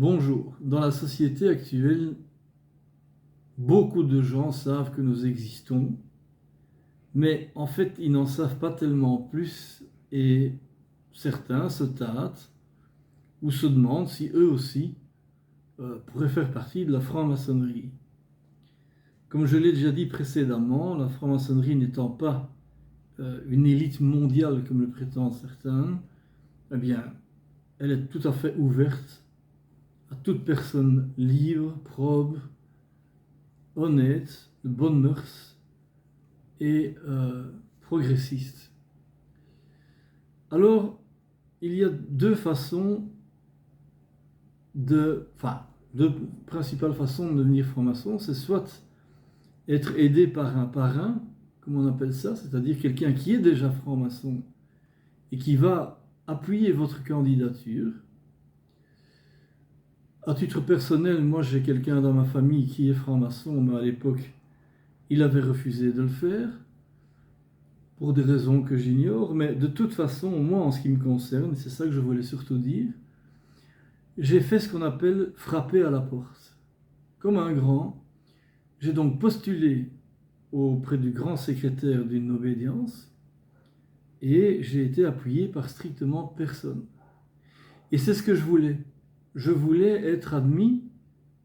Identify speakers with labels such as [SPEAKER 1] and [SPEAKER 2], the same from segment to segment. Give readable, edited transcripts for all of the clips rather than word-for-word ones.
[SPEAKER 1] Bonjour. Dans la société actuelle, beaucoup de gens savent que nous existons, mais en fait, ils n'en savent pas tellement plus et certains se tâtent ou se demandent si eux aussi pourraient faire partie de la franc-maçonnerie. Comme je l'ai déjà dit précédemment, la franc-maçonnerie n'étant pas une élite mondiale comme le prétendent certains, eh bien, elle est tout à fait ouverte à toute personne libre, probe, honnête, de bonnes mœurs et progressiste. Alors, il y a deux principales façons de devenir franc-maçon. C'est soit être aidé par un parrain, comme on appelle ça, c'est-à-dire quelqu'un qui est déjà franc-maçon et qui va appuyer votre candidature. À titre personnel, moi j'ai quelqu'un dans ma famille qui est franc-maçon, mais à l'époque, il avait refusé de le faire, pour des raisons que j'ignore, mais de toute façon, moi en ce qui me concerne, et c'est ça que je voulais surtout dire, j'ai fait ce qu'on appelle frapper à la porte. Comme un grand, j'ai donc postulé auprès du grand secrétaire d'une obédience et j'ai été appuyé par strictement personne. Et c'est ce que je voulais. Je voulais être admis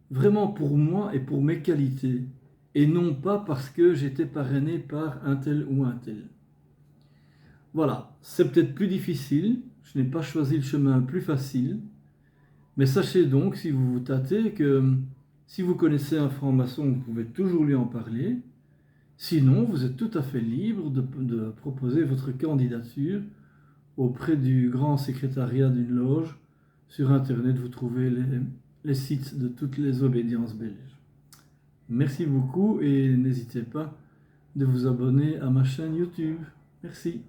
[SPEAKER 1] vraiment pour moi et pour mes qualités, et non pas parce que j'étais parrainé par un tel ou un tel. Voilà, c'est peut-être plus difficile, je n'ai pas choisi le chemin le plus facile, mais sachez donc, si vous vous tâtez, que si vous connaissez un franc-maçon, vous pouvez toujours lui en parler. Sinon, vous êtes tout à fait libre de proposer votre candidature auprès du grand secrétariat d'une loge. Sur Internet, vous trouvez les sites de toutes les obédiences belges. Merci beaucoup et n'hésitez pas de vous abonner à ma chaîne YouTube. Merci.